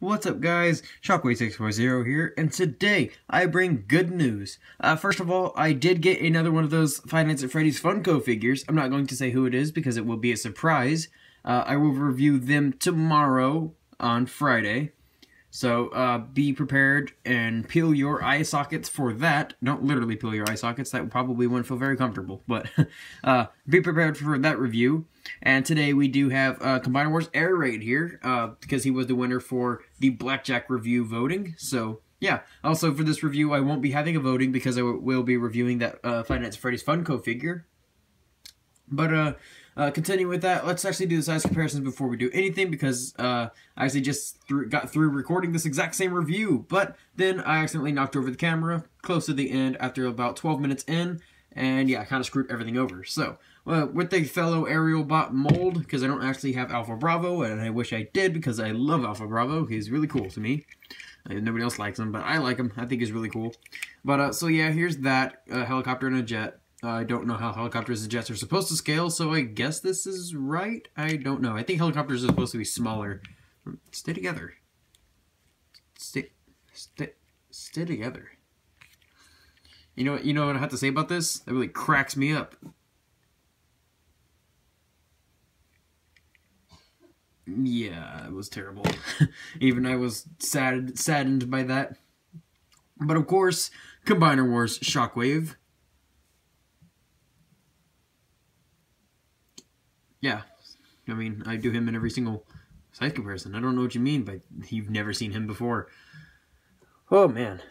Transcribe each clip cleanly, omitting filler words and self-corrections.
What's up, guys? Shockwave640 here, and today I bring good news. First of all, I did get another one of those Five Nights at Freddy's Funko figures. I'm not going to say who it is because it will be a surprise. I will review them tomorrow on Friday. So be prepared and peel your eye sockets for that. Don't literally peel your eye sockets. That probably wouldn't feel very comfortable. But be prepared for that review. And today we do have Combiner Wars Air Raid here because he was the winner for the Blackjack review voting. So yeah. Also for this review I won't be having a voting because I will be reviewing that Five Nights at Freddy's Funko figure. But continuing with that, let's actually do the size comparisons before we do anything because I actually just got through recording this exact same review, but then I accidentally knocked over the camera close to the end after about 12 minutes in, and yeah, I kind of screwed everything over. So, with the fellow Aerial Bot mold, because I don't actually have Alpha Bravo, and I wish I did because I love Alpha Bravo. He's really cool to me. Nobody else likes him, but I like him. I think he's really cool. But, so yeah, here's that helicopter and a jet. I don't know how helicopters and jets are supposed to scale, so I guess this is right? I don't know. I think helicopters are supposed to be smaller. Stay together. Stay together. You know what I have to say about this? That really cracks me up. Yeah, it was terrible. Even I was saddened by that. But of course, Combiner Wars Shockwave. Yeah, I mean, I do him in every single size comparison. I don't know what you mean, but you've never seen him before. Oh, man.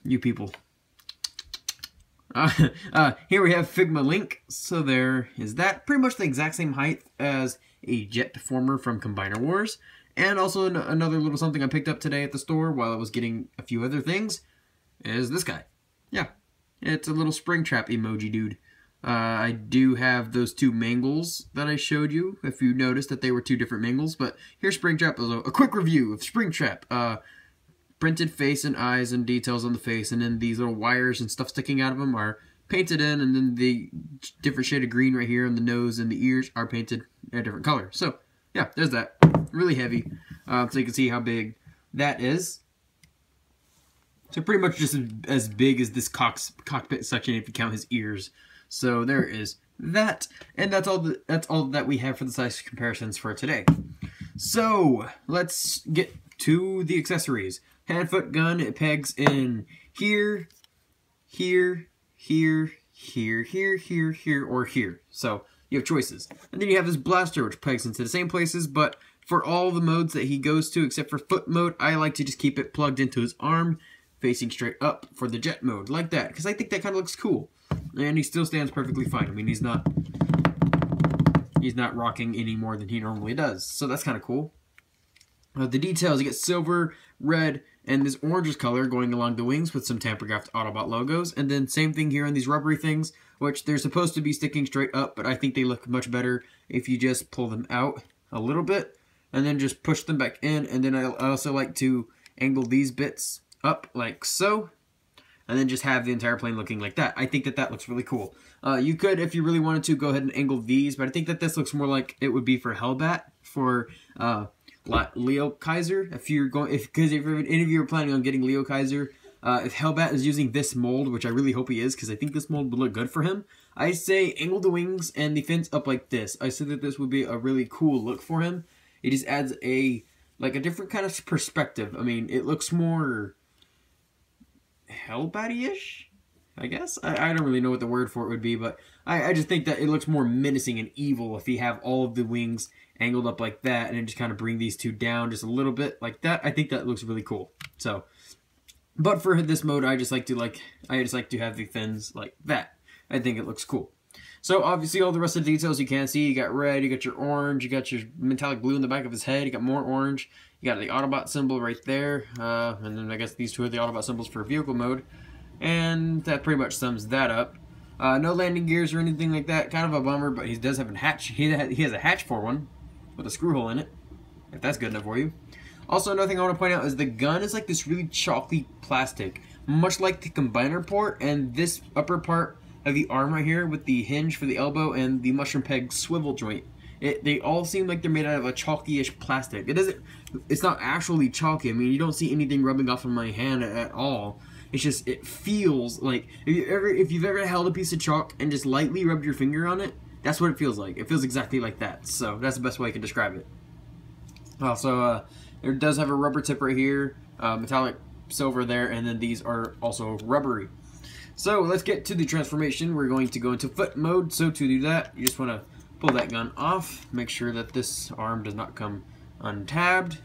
You people. Here we have Figma Link. So there is that. Pretty much the exact same height as a jet deformer from Combiner Wars. And also another little something I picked up today at the store while I was getting a few other things is this guy. Yeah, it's a little Springtrap emoji dude. I do have those two mangles that I showed you, if you noticed that they were two different mangles, but here's Springtrap as a quick review of Springtrap. Printed face and eyes and details on the face, and then these little wires and stuff sticking out of them are painted in, and then the different shade of green right here on the nose and the ears are painted a different color. So, yeah, there's that. Really heavy, so you can see how big that is. So pretty much just as big as this cockpit section if you count his ears. So there is that, and that's all that we have for the size comparisons for today. So let's get to the accessories. Hand, foot, gun. It pegs in here, here, here, here, here, here, here, or here. So you have choices, and then you have this blaster which pegs into the same places, but for all the modes that he goes to except for foot mode, I like to just keep it plugged into his arm, facing straight up for the jet mode, like that, because I think that kind of looks cool. And he still stands perfectly fine. I mean, he's not rocking any more than he normally does. So that's kind of cool. The details, you get silver, red, and this orange color going along the wings with some tamper-graphed Autobot logos. And then same thing here on these rubbery things, which they're supposed to be sticking straight up, but I think they look much better if you just pull them out a little bit and then just push them back in. And then I also like to angle these bits up like so. And then just have the entire plane looking like that. I think that looks really cool. You could, if you really wanted to, go ahead and angle these, but I think that this looks more like it would be for Hellbat, for Leo Kaiser. If any of you are planning on getting Leo Kaiser, if Hellbat is using this mold, which I really hope he is, because I think this mold would look good for him, I say angle the wings and the fins up like this. I say that this would be a really cool look for him. It just adds a different kind of perspective. I mean, it looks more Hellbat-ish, I guess. I don't really know what the word for it would be, but I just think that it looks more menacing and evil if you have all of the wings angled up like that, and then just kind of bring these two down just a little bit like that. I think that looks really cool. So, but for this mode, I just like to have the fins like that. I think it looks cool. So obviously all the rest of the details you can see. You got red, you got your orange, you got your metallic blue in the back of his head, you got more orange, you got the Autobot symbol right there, and then I guess these two are the Autobot symbols for vehicle mode, and that pretty much sums that up. No landing gears or anything like that, kind of a bummer, but he does have a hatch. He has a hatch for one, with a screw hole in it, if that's good enough for you. Also, another thing I want to point out is the gun is like this really chalky plastic, much like the combiner port, and this upper part of the arm right here with the hinge for the elbow and the mushroom peg swivel joint They all seem like they're made out of a chalky-ish plastic. It's not actually chalky. I mean, you don't see anything rubbing off of my hand at all. It's just, it feels like, if you've ever held a piece of chalk and just lightly rubbed your finger on it, that's what it feels like. It feels exactly like that. So that's the best way I can describe it. Also, it does have a rubber tip right here, metallic silver there, and then these are also rubbery. So let's get to the transformation. We're going to go into foot mode. So to do that, you just want to pull that gun off. Make sure that this arm does not come untabbed,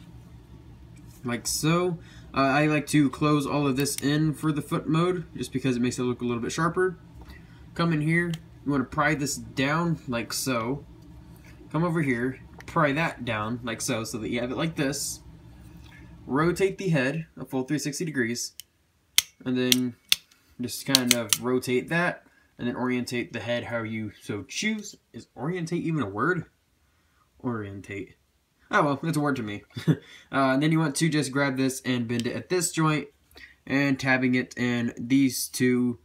like so. I like to close all of this in for the foot mode, just because it makes it look a little bit sharper. Come in here. You want to pry this down, like so. Come over here. Pry that down, like so that you have it like this. Rotate the head a full 360 degrees. And then just kind of rotate that. And then orientate the head how you so choose. Is orientate even a word? Orientate. Oh, well, that's a word to me. And then you want to just grab this and bend it at this joint and tabbing it in these two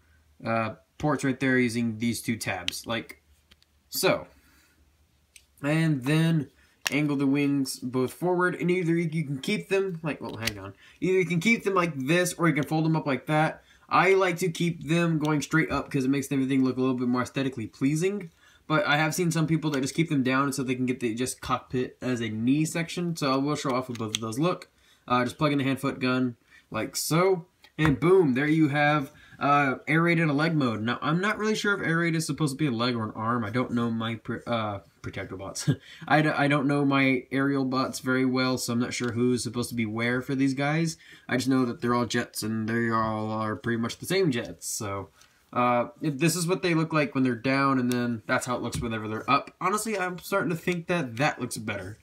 ports right there using these two tabs, like so. And then angle the wings both forward, and either you can keep them like, well, hang on. Either you can keep them like this or you can fold them up like that. I like to keep them going straight up because it makes everything look a little bit more aesthetically pleasing. But I have seen some people that just keep them down so they can get the just cockpit as a knee section. So I will show off what both of those look. Just plug in the hand-foot gun like so. And boom, there you have air raid in a leg mode. Now, I'm not really sure if air raid is supposed to be a leg or an arm. I don't know my protector bots. I don't know my aerial bots very well, so I'm not sure who's supposed to be where for these guys. I just know that they're all jets, and they all are pretty much the same jets. So if this is what they look like when they're down, and then that's how it looks whenever they're up. Honestly, I'm starting to think that that looks better.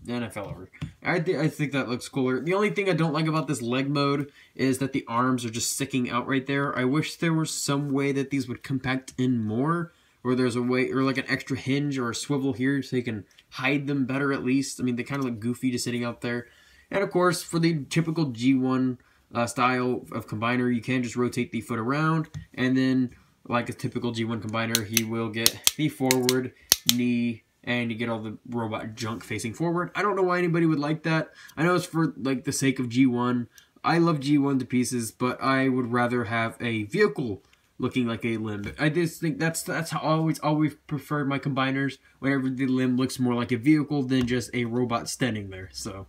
And I fell over. I think that looks cooler. The only thing I don't like about this leg mode is that the arms are just sticking out right there. I wish there was some way that these would compact in more, or there's a way, or like an extra hinge or a swivel here so you can hide them better at least. I mean, they kind of look goofy just sitting out there. And of course, for the typical G1 style of combiner, you can just rotate the foot around, and then like a typical G1 combiner, he will get the forward knee, and you get all the robot junk facing forward. I don't know why anybody would like that. I know it's for like the sake of G1. I love G1 to pieces, but I would rather have a vehicle looking like a limb. I just think that's how I always preferred my combiners, whenever the limb looks more like a vehicle than just a robot standing there. So,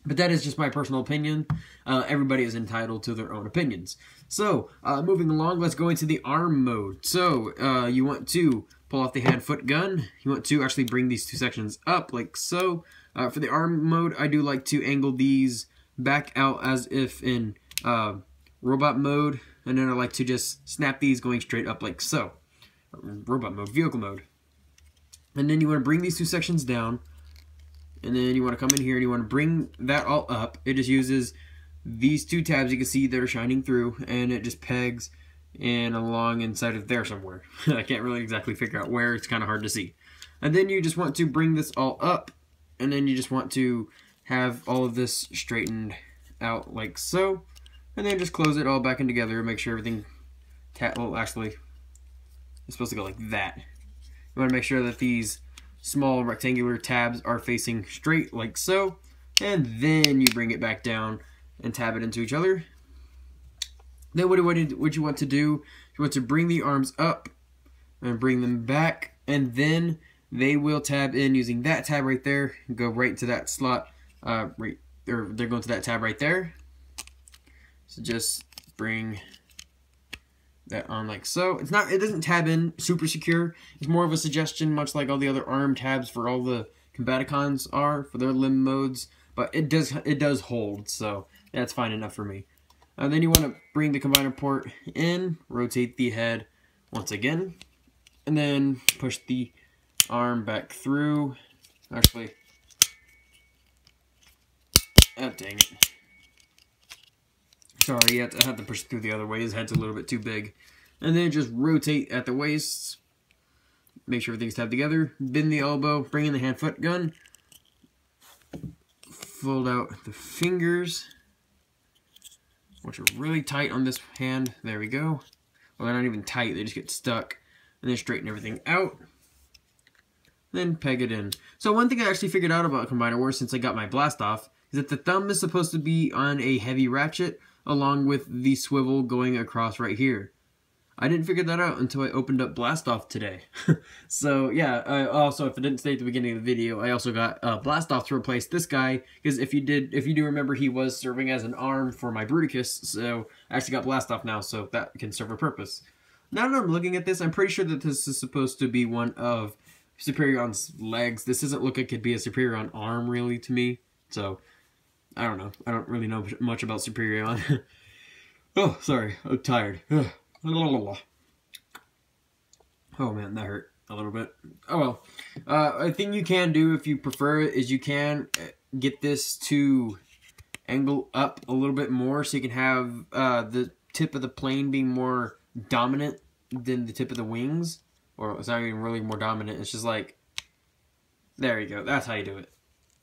but that is just my personal opinion. Everybody is entitled to their own opinions. So, moving along, let's go into the arm mode. So, you want to pull off the hand-foot gun. You want to actually bring these two sections up, like so. For the arm mode, I do like to angle these back out as if in robot mode. And then I like to just snap these going straight up like so. Robot mode, vehicle mode. And then you want to bring these two sections down. And then you want to come in here and you want to bring that all up. It just uses these two tabs you can see that are shining through. And it just pegs and along inside of there somewhere. I can't really exactly figure out where. It's kind of hard to see. And then you just want to bring this all up. And then you just want to have all of this straightened out like so. And then just close it all back in together and make sure everything, well, actually, it's supposed to go like that. You want to make sure that these small rectangular tabs are facing straight like so. And then you bring it back down and tab it into each other. Then what you want to do, you want to bring the arms up and bring them back. And then they will tab in using that tab right there. Go right into that slot, they're going to that tab right there. So just bring that on like so. It doesn't tab in super secure. It's more of a suggestion, much like all the other arm tabs for all the Combaticons are for their limb modes. But it does hold, so that's fine enough for me. And then you want to bring the combiner port in, rotate the head once again, and then push the arm back through. Actually, oh dang it. Sorry, I had to push it through the other way. His head's a little bit too big. And then just rotate at the waist. Make sure everything's tabbed together. Bend the elbow. Bring in the hand-foot gun. Fold out the fingers, which are really tight on this hand. There we go. Well, they're not even tight. They just get stuck. And then straighten everything out. then peg it in. So one thing I actually figured out about Combiner Wars since I got my blast off is that the thumb is supposed to be on a heavy ratchet along with the swivel going across right here. I didn't figure that out until I opened up Blast Off today. So yeah, also if I didn't say at the beginning of the video, I also got Blast Off to replace this guy, because if you do remember, he was serving as an arm for my Bruticus, so I actually got Blast Off now, so that can serve a purpose. Now that I'm looking at this, I'm pretty sure that this is supposed to be one of Superion's legs. This doesn't look like it could be a Superion arm, really, to me. So, I don't know. I don't really know much about Superion. Oh, sorry. I'm tired. Oh, man, that hurt a little bit. Oh, well. A thing you can do, if you prefer, is you can get this to angle up a little bit more, so you can have the tip of the plane being more dominant than the tip of the wings. Or it's not even really more dominant. It's just like, there you go. That's how you do it.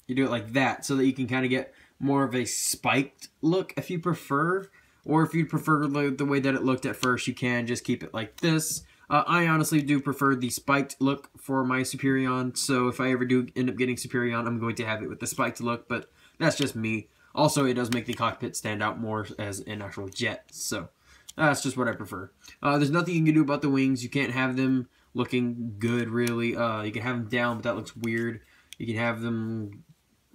You do it like that, so that you can kind of get more of a spiked look if you prefer. Or if you prefer the way that it looked at first, you can just keep it like this. I honestly do prefer the spiked look for my Superion. So if I ever do end up getting Superion, I'm going to have it with the spiked look. But that's just me. Also, it does make the cockpit stand out more as an actual jet. So that's just what I prefer. There's nothing you can do about the wings. You can't have them looking good, really. You can have them down, but that looks weird. You can have them...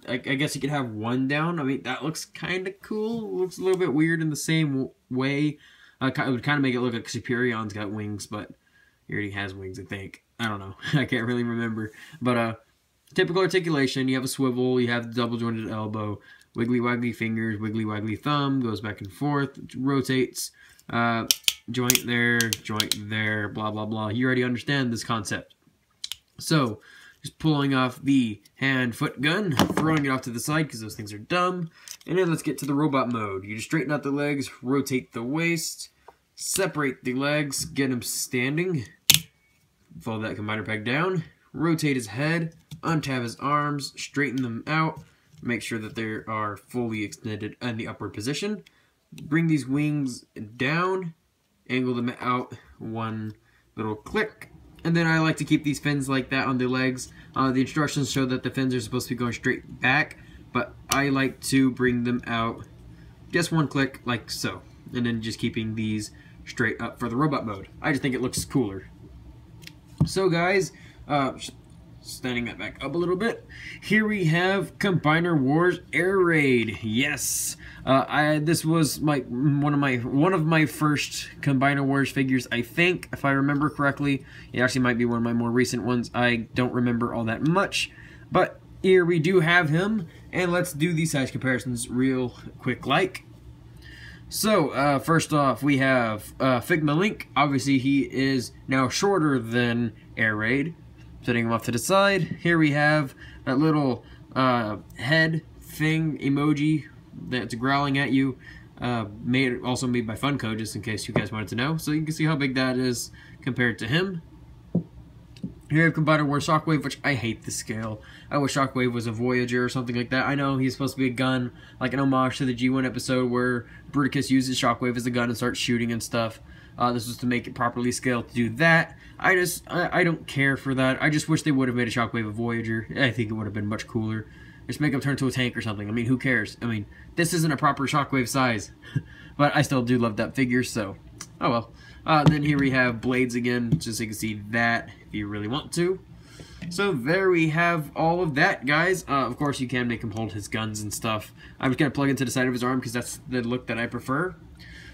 I guess you could have one down. I mean, that looks kind of cool. It looks a little bit weird in the same way. It would kind of make it look like Superion's got wings, but he already has wings, I think. I don't know. I can't really remember. But typical articulation, you have a swivel, you have the double-jointed elbow, wiggly-waggly fingers, wiggly-waggly thumb, goes back and forth, rotates, joint there, blah, blah, blah. You already understand this concept. So, just pulling off the hand-foot gun, throwing it off to the side because those things are dumb. And then let's get to the robot mode. You just straighten out the legs, rotate the waist, separate the legs, get him standing. Fold that combiner peg down, rotate his head, untab his arms, straighten them out, make sure that they are fully extended in the upward position. Bring these wings down, angle them out, one little click. And then I like to keep these fins like that on the legs. The instructions show that the fins are supposed to be going straight back, but I like to bring them out just one click, like so. And then just keeping these straight up for the robot mode. I just think it looks cooler. So guys, standing that back up a little bit, here we have Combiner Wars Air Raid. Yes, this was one of my first Combiner Wars figures, I think, if I remember correctly. It actually might be one of my more recent ones. I don't remember all that much, but here we do have him, and let's do these size comparisons real quick like. So, first off, we have Figma Link. Obviously, he is now shorter than Air Raid. Setting him off to the side. Here we have that little head thing emoji that's growling at you. Also made by Funko, just in case you guys wanted to know. So you can see how big that is compared to him. Here we have Combiner Wars Shockwave, which I hate the scale. I wish Shockwave was a Voyager or something like that. I know he's supposed to be a gun, like an homage to the G1 episode where Bruticus uses Shockwave as a gun and starts shooting and stuff. This was to make it properly scaled to do that. I don't care for that. I just wish they would have made a Shockwave a Voyager. I think it would have been much cooler. Just make him turn into a tank or something. I mean, who cares? I mean, this isn't a proper Shockwave size. But I still do love that figure, so... oh well. Then here we have Blades again, just so you can see that if you really want to. So there we have all of that, guys. Of course, you can make him hold his guns and stuff. I'm just going to plug into the side of his arm because that's the look that I prefer.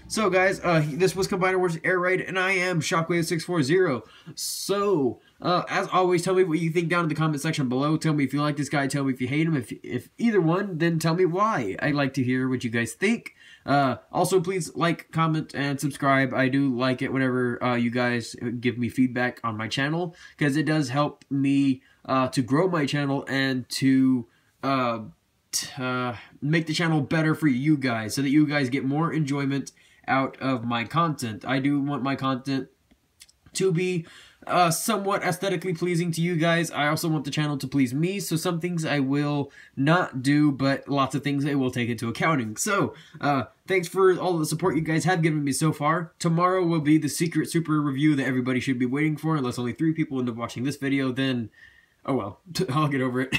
So, guys, this was Combiner Wars Air Raid, and I am Shockwave640. So, as always, tell me what you think down in the comment section below. Tell me if you like this guy. Tell me if you hate him. If either one, then tell me why. I'd like to hear what you guys think. Also, please like, comment, and subscribe. I do like it whenever you guys give me feedback on my channel, because it does help me to grow my channel and to make the channel better for you guys, so that you guys get more enjoyment out of my content. I do want my content to be somewhat aesthetically pleasing to you guys. I also want the channel to please me, so some things I will not do, but lots of things I will take into accounting. So, thanks for all the support you guys have given me so far. Tomorrow will be the secret super review that everybody should be waiting for, unless only 3 people end up watching this video, then... Oh well, I'll get over it.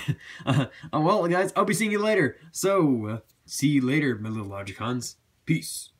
Well, guys, I'll be seeing you later. So, see you later, my little Logicons. Peace.